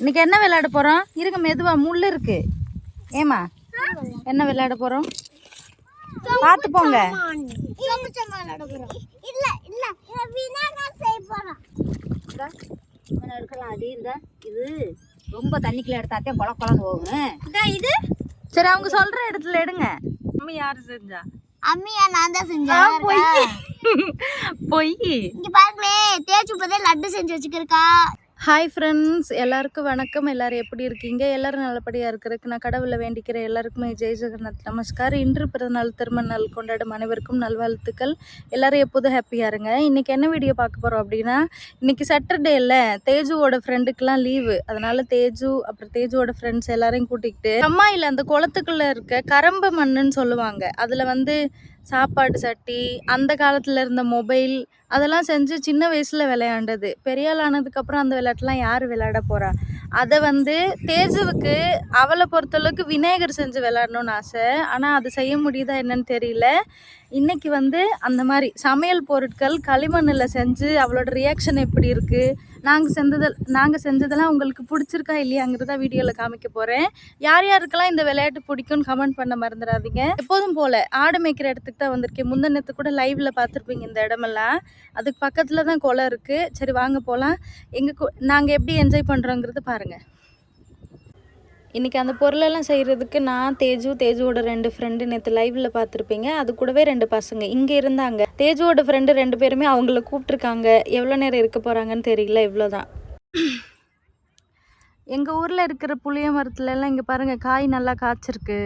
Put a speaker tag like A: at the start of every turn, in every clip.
A: இன்னைக்கு என்ன விளையாட போறோம்? இருங்க மெதுவா, முள்ளு இருக்கு. ஏமா என்ன விளையாட போறோம்? பார்த்து போங்க. இது ரொம்ப தண்ணிக்குள்ள எடுத்தாத்தே கொல கொலன்னு போகும். இது சரி, அவங்க சொல்ற இடத்துல எடுங்க. அம்மி யாரு செஞ்சா?
B: அம்மியா நான் தான் செஞ்சேன்.
A: பொய்.
B: இங்க பாருங்களே, தேய்ச்சி போதே லட்டு செஞ்சு வச்சுக்கிறக்கா.
A: ஹாய் ஃப்ரெண்ட்ஸ், எல்லாருக்கும் வணக்கம். எல்லோரும் எப்படி இருக்கீங்க? எல்லோரும் நல்லபடியாக இருக்கிறதுக்கு நான் கடவுளை வேண்டிக்கிறேன். எல்லாருக்குமே ஜெய் ஜெகநாத் நமஸ்கார். இன்று பிறந்தநாள் திருமண நாள் கொண்டாடும் அனைவருக்கும் நல்வாழ்த்துக்கள். எல்லோரும் எப்போதும் ஹாப்பியாக இருங்க. இன்றைக்கி என்ன வீடியோ பார்க்க போகிறோம் அப்படின்னா, இன்றைக்கி சாட்டர்டே இல்லை, தேஜுவோட ஃப்ரெண்டுக்கெலாம் லீவு. அதனால் தேஜு அப்புறம் தேஜுவோட ஃப்ரெண்ட்ஸ் எல்லாரையும் கூட்டிக்கிட்டு அம்மாயில் அந்த குளத்துக்குள்ளே இருக்க கரம்பு மண்ணுன்னு சொல்லுவாங்க, அதில் வந்து சாப்பாடு சட்டி, அந்த காலத்தில் இருந்த மொபைல் அதெல்லாம் செஞ்சு சின்ன வயசில் விளையாண்டது. பெரியாள் ஆனதுக்கப்புறம் அந்த விளையாட்டுலாம் யார் விளையாட போகிறா? அதை வந்து தேஜுவுக்கு அவளை பொறுத்தளவுக்கு விநாயகர் செஞ்சு விளையாடணும்னு ஆசை. ஆனால் அது செய்ய முடியுதா என்னன்னு தெரியல. இன்றைக்கி வந்து அந்த மாதிரி சமையல் பொருட்கள் களிமண்ணில் செஞ்சு அவளோட ரியாக்ஷன் எப்படி இருக்குது, நாங்கள் செஞ்சதெல்லாம் உங்களுக்கு பிடிச்சிருக்கா இல்லையாங்கிறத வீடியோவில் காமிக்க போகிறேன். யார் யாருக்கெல்லாம் இந்த விளையாட்டு பிடிக்கும்னு கமெண்ட் பண்ண மறந்துடாதீங்க. எப்போதும் போல் ஆடு மேய்க்கிற இடத்துக்கு தான் வந்திருக்கேன். முந்தினத்து கூட லைவில் பார்த்துருப்பீங்க இந்த இடமெல்லாம். அதுக்கு பக்கத்தில் தான் குளம் இருக்குது. சரி வாங்க போகலாம். நாங்கள் எப்படி என்ஜாய் பண்ணுறோங்கிறது பாருங்கள். இன்றைக்கி அந்த பொருளெல்லாம் செய்கிறதுக்கு நான் தேஜுவோட 2 ஃப்ரெண்டு நேற்று லைவில் பார்த்துருப்பீங்க. அது கூடவே 2 பசங்க இங்கே இருந்தாங்க. தேஜுவோட ஃப்ரெண்டு 2 பேருமே அவங்கள கூப்பிட்ருக்காங்க. எவ்வளோ நேரம் இருக்க போகிறாங்கன்னு தெரியல. இவ்வளோதான். எங்கள் ஊரில் இருக்கிற புளிய மரத்துலலாம் இங்கே பாருங்கள், காய் நல்லா காய்ச்சிருக்கு.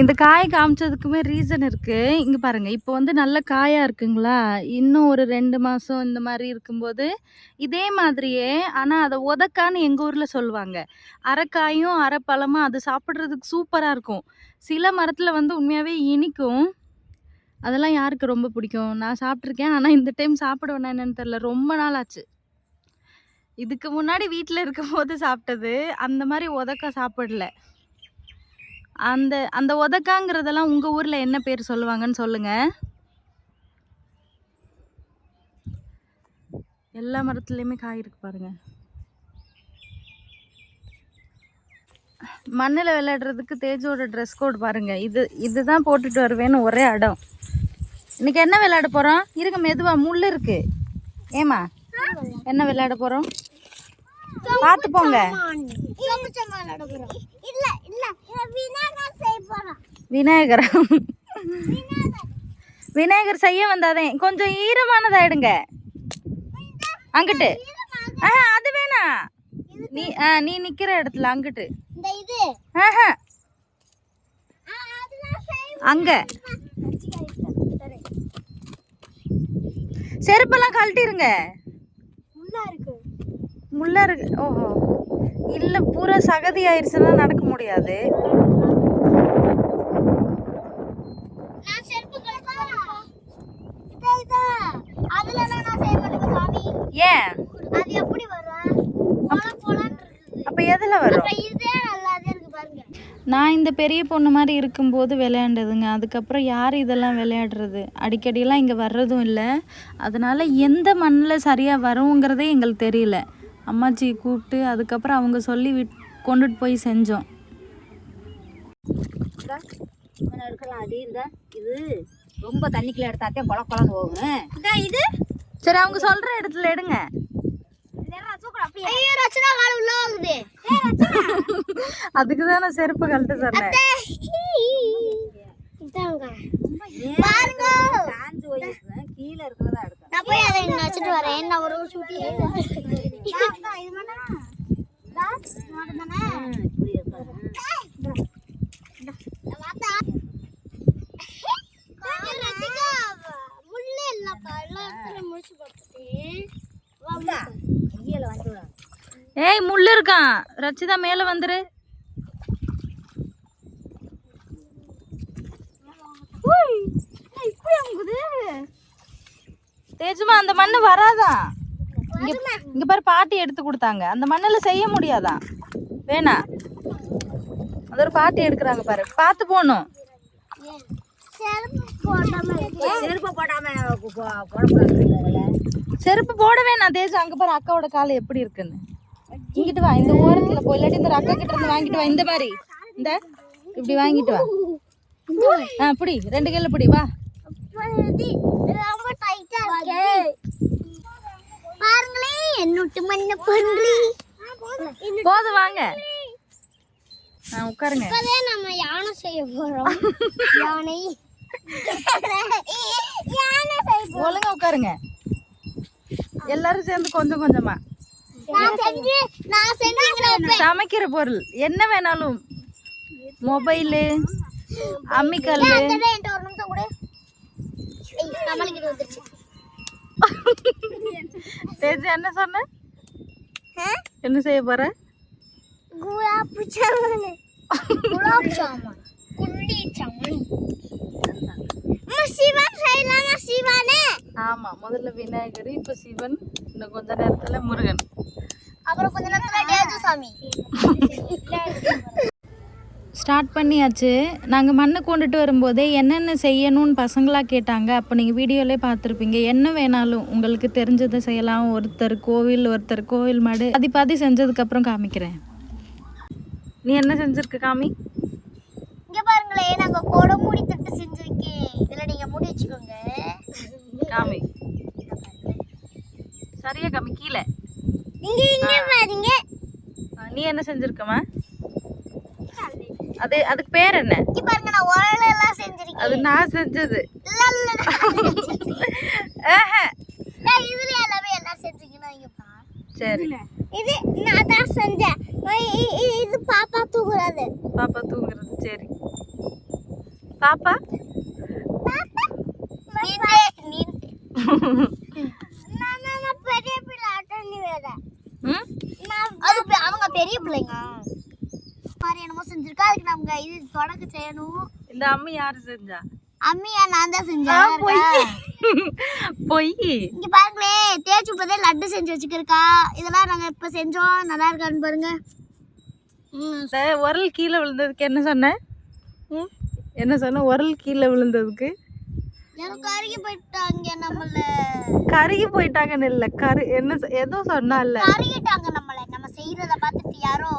A: இந்த காய் காமிச்சதுக்குமே ரீசன் இருக்குது. இங்கே பாருங்கள், இப்போ வந்து நல்ல காயாக இருக்குங்களா, இன்னும் ஒரு 2 மாதம் இந்த மாதிரி இருக்கும்போது இதே மாதிரியே, ஆனால் அதை உதக்கான்னு எங்கள் ஊரில் சொல்லுவாங்க. அரைக்காயும் அரைப்பழமும் அது சாப்பிட்றதுக்கு சூப்பராக இருக்கும். சில மரத்தில் வந்து உண்மையாகவே இனிக்கும். அதெல்லாம் யாருக்கு ரொம்ப பிடிக்கும்? நான் சாப்பிட்ருக்கேன். ஆனால் இந்த டைம் சாப்பிடுவேன்னா என்னன்னு தெரில, ரொம்ப நாள் ஆச்சு. இதுக்கு முன்னாடி வீட்டில் இருக்கும் போது சாப்பிட்டது, அந்த மாதிரி உதக்கா சாப்பிடல. அந்த உதக்காங்கிறதெல்லாம் உங்கள் ஊரில் என்ன பேர் சொல்லுவாங்கன்னு சொல்லுங்கள். எல்லா மரத்துலேயுமே காய் இருக்கு பாருங்கள். மண்ணில் விளையாடுறதுக்கு தேஜோட ட்ரெஸ் கோட் பாருங்கள். இதுதான் போட்டுட்டு வருவேன்னு ஒரே அடம். இன்றைக்கி என்ன விளையாட போகிறோம்? இருங்க மெதுவா, முள் இருக்கு. ஏமா என்ன விளையாட போகிறோம்? பார்த்து போங்க. விநாயகர் செய்ய வந்தாதே கொஞ்சம் ஈரமானதாயிடுங்க. அங்கிட்டு அது வேணா, நீ நிக்கிற இடத்துல அங்கிட்டு அங்க செருப்பெல்லாம் கழட்டிருங்க. முள்ளா இருக்கு. ஓஹோ, இல்லை பூரா சகதி ஆயிடுச்சுன்னா நடக்க முடியாது. ஏன் அப்ப எதுல வரும்? நான் இந்த பெரிய பொண்ணு மாதிரி இருக்கும்போது விளையாண்டதுங்க. அதுக்கப்புறம் யார் இதெல்லாம் விளையாடுறது? அடிக்கடியெல்லாம் இங்கே வர்றதும் இல்லை. அதனால எந்த மண்ணில் சரியாக வருங்கிறதே எங்களுக்கு தெரியல. அம்மாச்சியை கூப்பிட்டு அதுக்கப்புறம் அவங்க சொல்லி கொண்டுட்டு போய் செஞ்சோம். எடுக்கலாம். அது இது ரொம்ப தண்ணிக்குள்ள எடுத்தாத்தே கொல கொலன்னு போகும். இது சரி, அவங்க சொல்ற இடத்துல எடுங்க. அதுக்கு தான் நான் செருப்பு கழட்ட சொன்னேன். கீழே இருக்கிறதா எடுக்க வரேன். ஏய் முள்ளு இருக்கான். ரச்சிதா மேல வந்துரு. தேஜுமா அந்த மண்ணு வராதான். இங்க பாரு, பாட்டி எடுத்து கொடுத்தாங்க. அந்த மண்ணில் செய்ய முடியாதான். வேணா, அது ஒரு பாட்டி எடுக்கிறாங்க பாரு, பார்த்து போகணும். செருப்பு போடாம செருப்பு போடவே நான் தேஜு அங்க பாரு அக்காவோட கால் எப்படி இருக்குன்னு. இங்கிட்டு வா, இந்த ஓரத்துல போய், இல்லாட்டி இந்த அக்கா கிட்ட இருந்து வாங்கிட்டு வா. இந்த மாதிரி இந்த இப்படி வாங்கிட்டு வா. புடி, 2 கையில புடி, வா.
B: ரொம்ப டைட்டா இருக்கு பாருங்களே. என்னுட்டு மண்ண பண்றீ
A: போதும், வாங்க. உட்காருங்க.
B: இப்பவே நம்ம யானை செய்ய போறோம். யானை யானை செய்ய போறோம்.
A: ஒழுங்கா உட்காருங்க. எல்லாரும் சேர்ந்து கொஞ்சம் கொஞ்சமா
B: நான் செஞ்சு
A: சமைக்கிற பொருள் என்ன வேணாலும், மொபைலு, அம்மிக்கல்.
B: ஒரு நிமிஷம் கூட நம்மளுக்கு இது வந்துருச்சு.
A: தேஜு என்ன சொன்ன? என்ன செய்ய போற?
B: குலாப் ஜாமுன். குலாப் ஜாமுன், குள்ளி ஜாமுன். சிவன் செய்யலாமா? சிவனே.
A: ஆமா, முதல்ல விநாயகர், இப்ப சிவன், இன்னும் கொஞ்ச நேரத்துல முருகன்,
B: அப்புறம் கொஞ்ச நேரத்துல தேஜு சாமி.
A: ஸ்டார்ட் பண்ணியாச்சு. நாங்கள் மண்ணை கொண்டுட்டு வரும்போதே என்னென்ன செய்யணும்னு பசங்களாக கேட்டாங்க. அப்போ நீங்கள் வீடியோலே பார்த்துருப்பீங்க. என்ன வேணாலும் உங்களுக்கு தெரிஞ்சதை செய்யலாம். ஒருத்தர் கோவில் மாடு, பாதி செஞ்சதுக்கப்புறம் காமிக்கிறேன். நீ என்ன செஞ்சுருக்க காமி?
B: இங்க பாருங்களே, நாங்க கோட மூடி தட்டு செஞ்சிருக்கேன். இதுல நீங்க மூடி வச்சுக்கோங்க.
A: காமி சரியா காமி, கீழே.
B: இங்க பாருங்க.
A: நீ என்ன செஞ்சிருக்கமா? அதுக்கு பேர் என்ன?
B: இங்க பாருங்க, நான் உரல எல்லாம் செஞ்சிருக்கேன்.
A: அது நான் செஞ்சது.
B: இதுல எல்லாமே என்ன செஞ்சீங்கன்னா இங்க பா.
A: சரி,
B: இது நான் தான் செஞ்சேன். இது பாப்பா தூங்குறது.
A: பாப்பா தூங்குறது. சரி பாப்பா,
B: நான் பெரிய பிள்ளை அட்டனி வேற.
A: ம்,
B: அது அவங்க பெரிய பிள்ளைங்க மாதிரி என்னமோ செஞ்சிருக்கா. அதுக்கு நமக்கு இது தொடக்க செய்யணும்.
A: இந்த அம்மி யாரு செஞ்சா?
B: அம்மியா நான் தான் செஞ்சேன்.
A: பொய்.
B: இங்க பாருங்களே, தேய்ச்சி இப்பதே லட்டு செஞ்சு வச்சுக்கிருக்கா. இதெல்லாம் நாங்க இப்ப செஞ்சோம். நல்லா இருக்கான்னு பாருங்க.
A: உரல் கீழே விழுந்ததுக்கு என்ன சொன்ன? என்ன சொன்ன? உரல் கீழே விழுந்ததுக்கு
B: எனக்கு கருகி போயிட்டாங்க. நம்மள
A: கருகி போயிட்டாங்கன்னு இல்ல, என்ன ஏதோ சொன்னால
B: கருகிட்டாங்க. நம்ம செய்யறத பார்த்துட்டு யாரோ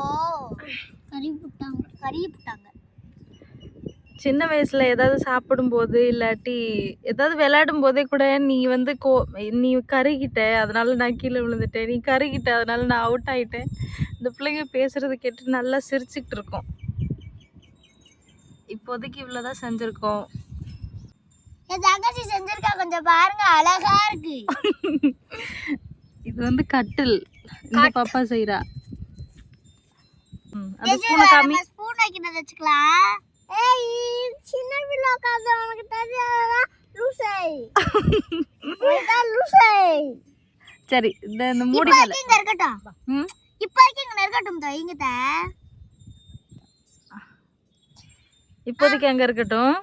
B: கருகி போட்டாங்க.
A: சின்ன வயசுல ஏதாவது சாப்பிடும் போது இல்லாட்டி ஏதாவது விளையாடும் போதே கூட நீ வந்து நீ கருகிட்ட, அதனால நான் கீழே விழுந்துட்டேன், நீ கருகிட்ட அதனால நான் அவுட் ஆயிட்டேன். இந்த பிள்ளைங்க பேசுறது கேட்டு நல்லா சிரிச்சுக்கிட்டு இருக்கோம். இப்போதைக்கு இவ்வளவுதான் செஞ்சிருக்கோம்.
B: என் தங்கச்சி செஞ்சிருக்கா, கொஞ்சம் பாருங்க, அழகா இருக்கு.
A: இது வந்து கட்டில், இந்த பாப்பா செய்யறா. அந்த ஸ்பூனை காமி.
B: ஸ்பூன் வைக்கிறத வச்சுக்கலாம். ஏய், சின்ன பிள்ளை உட்கார்ந்து உனக்கு தெரியாதா? லூசை. லூசை.
A: சரி, இந்த மூடி மேல
B: இங்க இருக்கட்டும். இப்போதைக்கு இங்க இருக்கட்டும். இங்க
A: இப்போதைக்கு அங்க இருக்கட்டும்.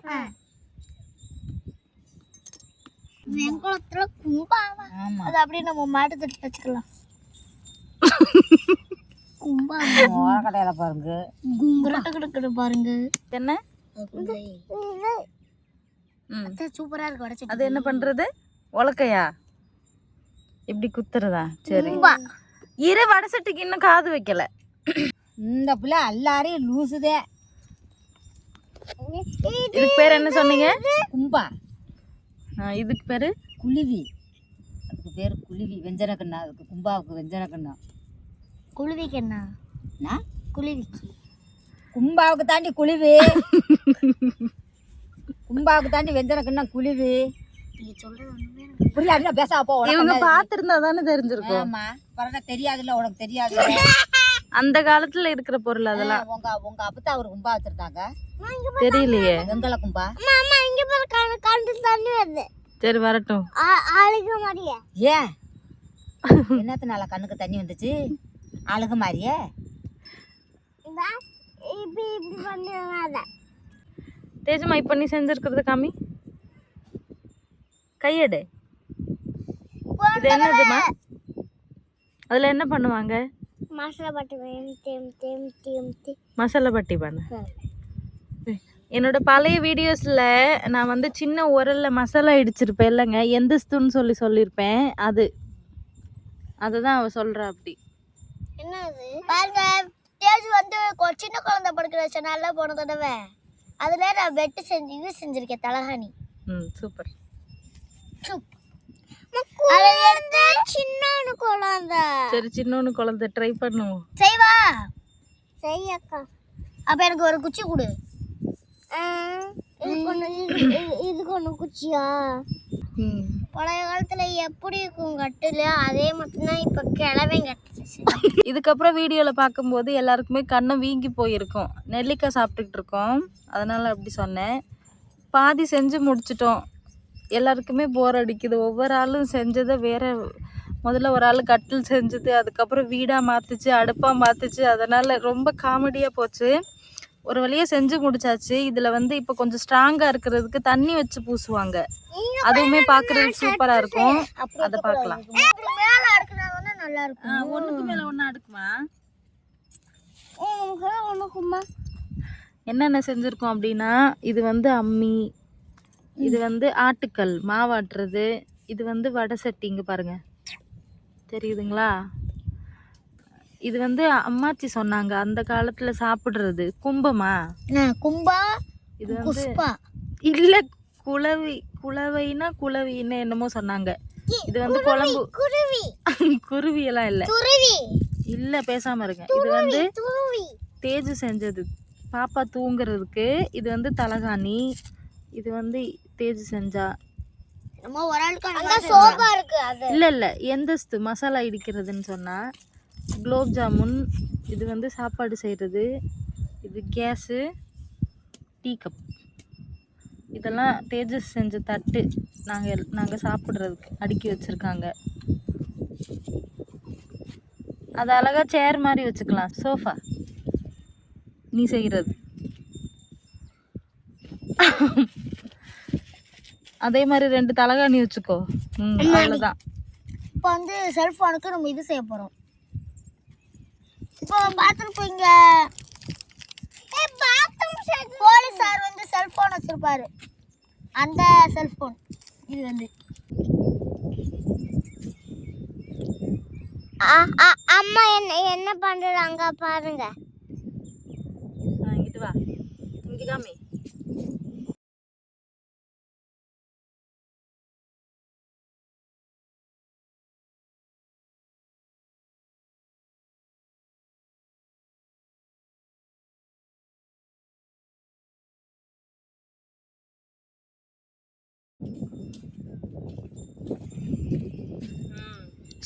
B: வெங்கலத்துல கும்பாவா? அது அப்படியே நம்ம மாட்டு தட்டு வச்சுக்கலாம்.
A: கடையில பாருங்க,
B: கும்பரட்ட கிடக்குது பாருங்க.
A: என்ன
B: சூப்பரா இருக்கு. உடைச்சு
A: அது என்ன பண்றது? உலக்கையா இப்படி குத்துறதா? சரி இரு, வடசட்டிக்கு இன்னும் காது வைக்கல.
C: இந்த பிள்ளை எல்லாரையும் லூசுதே.
A: இதுக்கு பேர் என்ன சொன்னீங்க?
C: கும்பா.
A: இதுக்கு பேரு
C: குருவி. அதுக்கு பேர் குருவி. வெஞ்சனக்கண்ணா. அதுக்கு கும்பாவுக்கு வெஞ்சனக்கண்ணா.
B: குழுவிக்கு என்ன? குழுவிக்கு
C: கும்பாவுக்கு தாண்டி குழுவி. கும்பாவுக்கு தாண்டி வெஞ்சனக்கண்ணா குழுவி.
B: நீங்க சொல்றது
C: புரியல, பேச போ.
A: இவங்க பாத்திருந்தா தானே தெரிஞ்சிருக்கும்.
C: ஆமா, பரவாயில்ல, தெரியாதுல்ல, உனக்கு தெரியாது.
A: அந்த காலத்துல இருக்கிற பொருள் அதெல்லாம்.
C: உங்க அப்பத்தா ஒரு கும்பா வச்சிருந்தாங்க,
A: தெரியலையே.
C: வெங்கல கும்பா.
B: அம்மா இங்க பாரு, கண்டு தண்ணி வருது.
A: சரி வரட்டும்.
B: ஆளுக மாதிரியே.
C: ஏன் என்னத்தினால கண்ணுக்கு தண்ணி வந்துச்சு? அழுக மாதிரியே.
B: இப்படி பண்ணுவாங்க.
A: தேஜமா, இப்ப நீ செஞ்சிருக்கிறது காமி. கையெடு. இது என்னதுமா? அதுல என்ன பண்ணுவாங்க?
B: மசாலா பட்டி.
A: மசாலா பட்டி பண்ண. என்னோட பழைய வீடியோஸில் நான் வந்து சின்ன உரலில் மசாலா இடிச்சிருப்பேன் இல்லைங்க, எந்த ஸ்தூன்னு சொல்லியிருப்பேன். அது அதுதான் அவ சொல்றா அப்படி.
B: என்னது பாருங்க, தேஜு வந்து சின்ன குழந்தை படுக்கிற சேனல்ல போன தடவை அதுல நான் வெட்டு செஞ்சு இது செஞ்சிருக்கேன், தலகாணி.
A: சூப்பர்.
B: அதை எடுத்து சின்ன குழந்தை.
A: சரி, சின்னொன்னு குழந்தை ட்ரை பண்ணுவோம்.
B: செய்வா செய்யக்கா. அப்ப எனக்கு ஒரு குச்சி கொடு. இதுக்கு ஒண்ணு குச்சியா? பழைய காலத்துல எப்படி இருக்கும் கட்டுல, அதே மட்டும்தான் இப்ப கிழவை கட்டுச்சு.
A: இதுக்கப்புறம் வீடியோவில் பார்க்கும்போது எல்லாருக்குமே கண்ணை வீங்கி போயிருக்கும். நெல்லிக்காய் சாப்பிட்டுக்கிட்டு இருக்கோம், அதனால் அப்படி சொன்னேன். பாதி செஞ்சு முடிச்சிட்டோம். எல்லாருக்குமே போர் அடிக்குது. ஒவ்வொரு ஆளும் செஞ்சதை வேறு. முதல்ல ஒரு ஆள் கட்டில் செஞ்சது, அதுக்கப்புறம் வீடாக மாற்றுச்சு, அடுப்பாக மாற்றுச்சு. அதனால் ரொம்ப காமெடியாக போச்சு. ஒரு வழியாக செஞ்சு முடிச்சாச்சு. இதில் வந்து இப்போ கொஞ்சம் ஸ்ட்ராங்காக இருக்கிறதுக்கு தண்ணி வச்சு பூசுவாங்க. அதுவுமே பார்க்குறதுக்கு சூப்பராக இருக்கும். அதை பார்க்கலாம்.
B: நல்லா இருக்கும்.
A: ஒன்றுக்கு மேலே ஒன்றா அடுக்குமா?
B: ஒண்ணுக்குமா
A: என்னென்ன செஞ்சுருக்கோம் அப்படின்னா, இது வந்து அம்மி, இது வந்து ஆட்டுக்கல் மாவாட்டுறது, இது வந்து வடை சட்டி. இங்கே பாருங்கள், தெரியுதுங்களா? இது வந்து அம்மாச்சி சொன்னாங்க அந்த காலத்தில் சாப்பிட்றது கும்பமா.
B: கும்பா
A: இது வந்து இல்லை, குளவைனா குளவின்னு என்னமோ சொன்னாங்க. இது வந்து குழம்பு. குருவியெல்லாம் இல்லை இல்லை, பேசாமல் இருங்க. இது வந்து தேஜு செஞ்சது பாப்பா தூங்குறதுக்கு. இது வந்து தலகாணி. இது வந்து தேஜு செஞ்சா. இல்லை இல்லை, எந்தஸ்து மசாலா இடிக்கிறதுன்னு சொன்னா. குலோப் ஜாமுன். இது வந்து சாப்பாடு செய்கிறது. இது கேஸு, டீ கப். இதெல்லாம் தேஜஸ் செஞ்ச தட்டு. நாங்கள் சாப்பிட்றதுக்கு அடுக்கி வச்சுருக்காங்க. அது அழகாக சேர் மாதிரி வச்சுக்கலாம். சோஃபா நீ செய்கிறது. அதே மாதிரி 2 தலகாணி வச்சுக்கோ. அவ்வளோதான்.
B: இப்போ வந்து செல்ஃபோனுக்கு நம்ம இது செய்ய போகிறோம். இப்போ பார்த்துருப்பீங்க, போலீஸ் சார் வந்து செல்ஃபோன் வச்சுருப்பாரு. அந்த செல்ஃபோன் இது வந்து அம்மா என்ன பண்ணுறாங்க பாருங்க.
A: இங்கிட்டு வா, இங்கே காமி.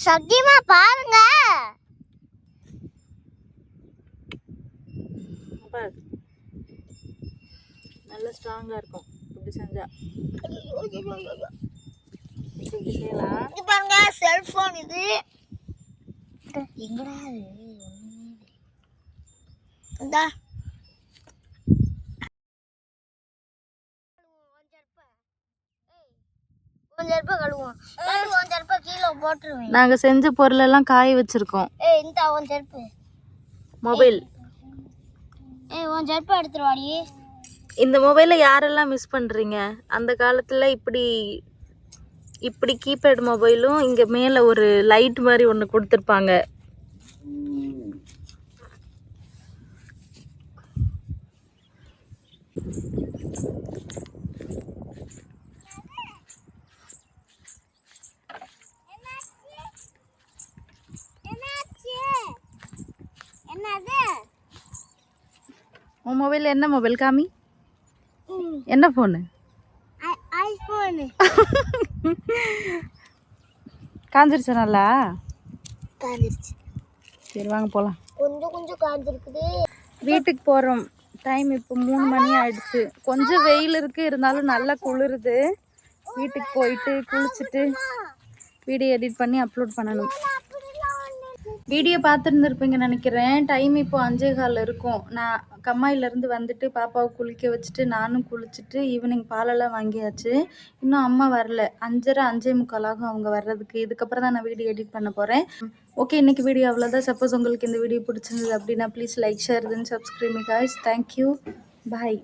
B: சத்தியமா பாருங்க.
A: நல்ல ஸ்ட்ராங்கா இருக்கும் இப்படி செஞ்சா.
B: இது பாருங்க செல்போன். இது எங்கடா இந்தா
A: நாங்க செஞ்ச பொருள் எல்லாம் காய வச்சிருக்கோம். மொபைல்
B: எடுத்துருவாடி.
A: இந்த மொபைலை யாரெல்லாம் மிஸ் பண்றீங்க? அந்த காலத்துல இப்படி கீபேட் மொபைலும் இங்க மேல ஒரு லைட் மாதிரி ஒன்று கொடுத்துருப்பாங்க. உன் மொபைல் என்ன மொபைல் காமி? என்ன ஃபோனு?
B: ஐபோன்.
A: காஞ்சிருச்சு நல்லா?
B: காஞ்சிருச்சு.
A: சரி வாங்க போகலாம்.
B: கொஞ்சம் காஞ்சிருக்குது.
A: வீட்டுக்கு போகிறோம். டைம் இப்போ 3 மணி ஆயிடுச்சு. கொஞ்சம் வெயில் இருக்குது, இருந்தாலும் நல்லா குளிருது. வீட்டுக்கு போயிட்டு குளிச்சுட்டு வீடியோ எடிட் பண்ணி அப்லோட் பண்ணணும். வீடியோ பார்த்துருந்துருப்பீங்கன்னு நினைக்கிறேன். டைம் இப்போ 5:15 இருக்கும். நான் கம்மாயிலேருந்து வந்துட்டு பாப்பாவை குளிக்க வச்சுட்டு நானும் குளிச்சுட்டு ஈவினிங் பாலெல்லாம் வாங்கியாச்சு. இன்னும் அம்மா வரல. 5:30 5:45 ஆகும் அவங்க வர்றதுக்கு. இதுக்கப்புறம் தான் நான் வீடியோ எடிட் பண்ண போகிறேன். ஓகே, இன்றைக்கி வீடியோ அவ்வளோதான். சப்போஸ் உங்களுக்கு இந்த வீடியோ பிடிச்சிருந்தது அப்படின்னா please like, share, then subscribe me guys. Thank you, bye.